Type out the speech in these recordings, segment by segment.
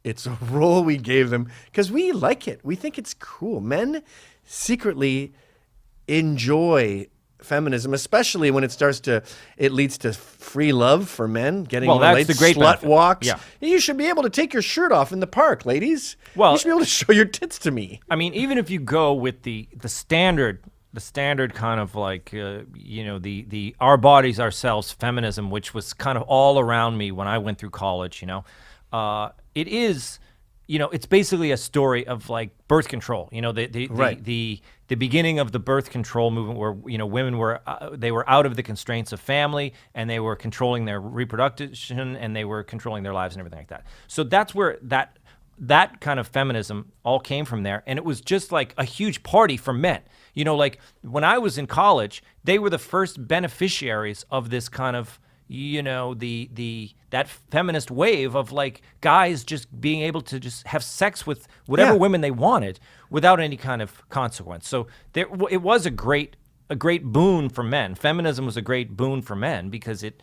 It's a role we gave them because we like it. We think it's cool. Men secretly enjoy feminism, especially when it leads to free love for men, getting that's the great slut benefit. walks. Yeah. You should be able to take your shirt off in the park, ladies. Well, you should be able to show your tits to me. I mean, even if you go with the standard kind of like, the our bodies, ourselves feminism, which was kind of all around me when I went through college, it is, it's basically a story of like birth control, the beginning of the birth control movement where, women were out of the constraints of family and they were controlling their reproduction and they were controlling their lives and everything like that. So that's where that kind of feminism all came from there. And it was just like a huge party for men. Like when I was in college, they were the first beneficiaries of this kind of, that feminist wave of like guys just being able to just have sex with whatever women they wanted without any kind of consequence. So it was a great boon for men. Feminism was a great boon for men because it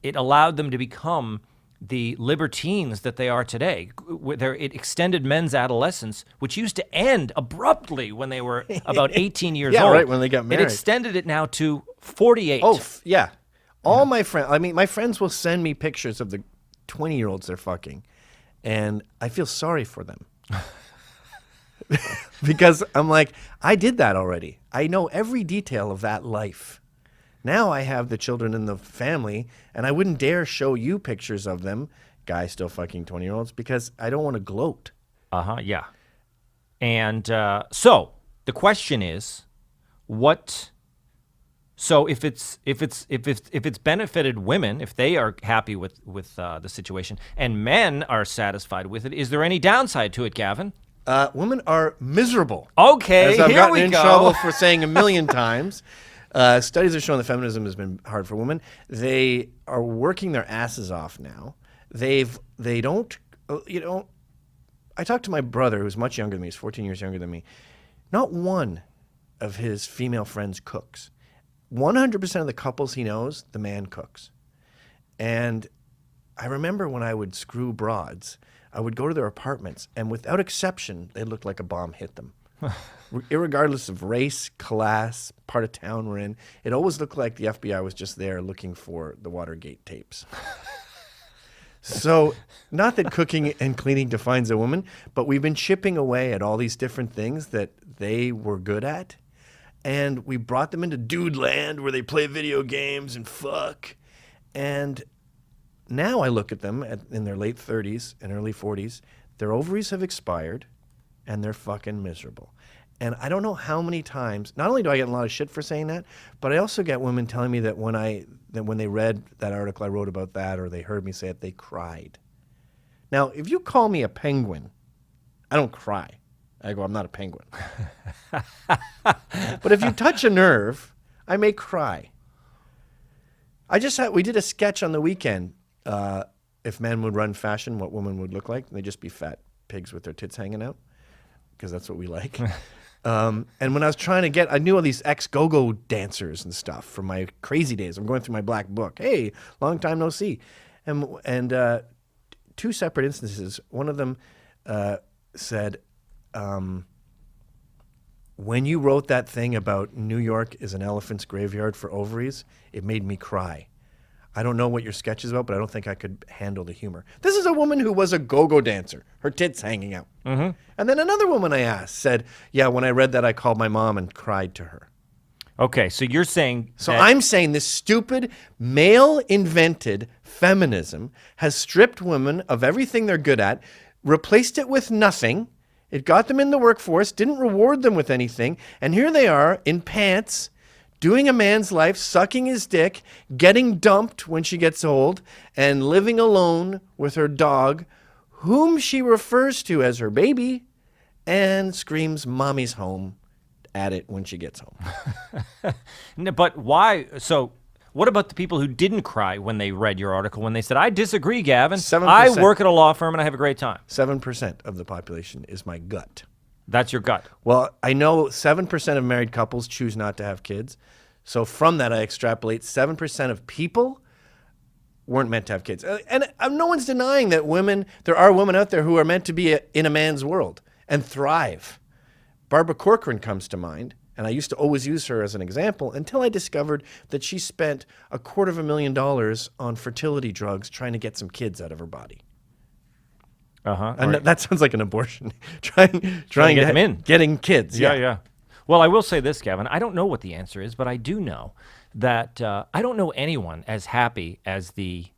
allowed them to become the libertines that they are today. It extended men's adolescence, which used to end abruptly when they were about 18 years old. Yeah, right, when they got married. It extended it now to 48. Oh, yeah. All my friends, my friends will send me pictures of the 20-year-olds they're fucking, and I feel sorry for them. Because I'm like, I did that already. I know every detail of that life. Now I have the children in the family, and I wouldn't dare show you pictures of them, guys still fucking 20-year-olds, because I don't want to gloat. Yeah. And so the question is, what? So if it's benefited women, if they are happy with the situation, and men are satisfied with it, is there any downside to it, Gavin? Women are miserable. Okay, as I've here gotten we in go. trouble for saying a million times. Studies have shown that feminism has been hard for women. They are working their asses off now. They don't, I talked to my brother, who's much younger than me. He's 14 years younger than me. Not one of his female friends cooks. 100% of the couples he knows, the man cooks. And I remember when I would screw broads, I would go to their apartments, and without exception, they looked like a bomb hit them. Irregardless of race, class, part of town we're in, it always looked like the FBI was just there looking for the Watergate tapes. So, not that cooking and cleaning defines a woman, but we've been chipping away at all these different things that they were good at. And we brought them into dude land where they play video games and fuck. And now I look at them in their late 30s and early 40s. Their ovaries have expired, and they're fucking miserable. And I don't know how many times, not only do I get a lot of shit for saying that, but I also get women telling me that when they read that article I wrote about that or they heard me say it, they cried. Now, if you call me a penguin, I don't cry. I go, I'm not a penguin. But if you touch a nerve, I may cry. We did a sketch on the weekend. If men would run fashion, what women would look like. They'd just be fat pigs with their tits hanging out, because that's what we like. And when I was trying to I knew all these ex-go-go dancers and stuff from my crazy days. I'm going through my black book. Hey, long time no see. And two separate instances. One of them said, when you wrote that thing about New York is an elephant's graveyard for ovaries, it made me cry. I don't know what your sketch is about, but I don't think I could handle the humor. This is a woman who was a go-go dancer, her tits hanging out. Mm-hmm. And then another woman I asked said, yeah, when I read that, I called my mom and cried to her. Okay, so you're saying... I'm saying this stupid, male-invented feminism has stripped women of everything they're good at, replaced it with nothing. It got them in the workforce, didn't reward them with anything, and here they are in pants, doing a man's life, sucking his dick, getting dumped when she gets old, and living alone with her dog, whom she refers to as her baby, and screams, "Mommy's home," at it when she gets home. But why? So what about the people who didn't cry when they read your article, when they said, I disagree, Gavin. 7%. I work at a law firm and I have a great time. 7% of the population is my gut. That's your gut. Well, I know 7% of married couples choose not to have kids. So from that, I extrapolate 7% of people weren't meant to have kids. And no one's denying that there are women out there who are meant to be in a man's world and thrive. Barbara Corcoran comes to mind, and I used to always use her as an example until I discovered that she spent $250,000 on fertility drugs trying to get some kids out of her body. And that sounds like an abortion. trying to get them in. Getting kids. Yeah. Well, I will say this, Gavin. I don't know what the answer is, but I do know that I don't know anyone as happy as the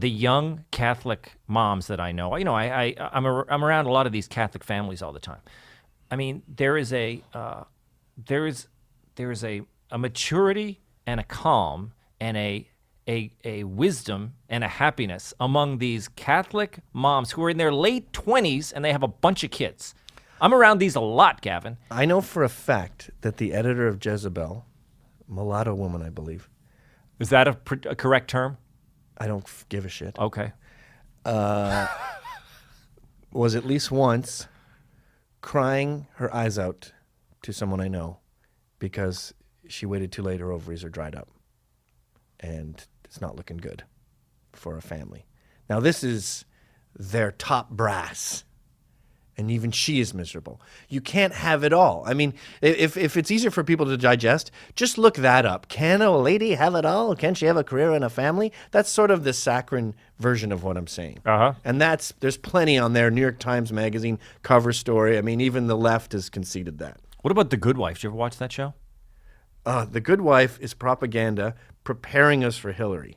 young Catholic moms that I know. You know, I'm around a lot of these Catholic families all the time. I mean, there is a maturity and a calm and a wisdom and a happiness among these Catholic moms who are in their late 20s and they have a bunch of kids. I'm around these a lot, Gavin. I know for a fact that the editor of Jezebel, mulatto woman, I believe. Is that a correct term? I don't give a shit. Okay. Was at least once crying her eyes out to someone I know because she waited too late, her ovaries are dried up. And it's not looking good for a family. Now, this is their top brass. And even she is miserable. You can't have it all. I mean, if it's easier for people to digest, just look that up. Can a lady have it all? Can she have a career and a family? That's sort of the saccharine version of what I'm saying. And there's plenty on there. New York Times Magazine cover story. I mean, even the left has conceded that. What about The Good Wife? Did you ever watch that show? The Good Wife is propaganda preparing us for Hillary.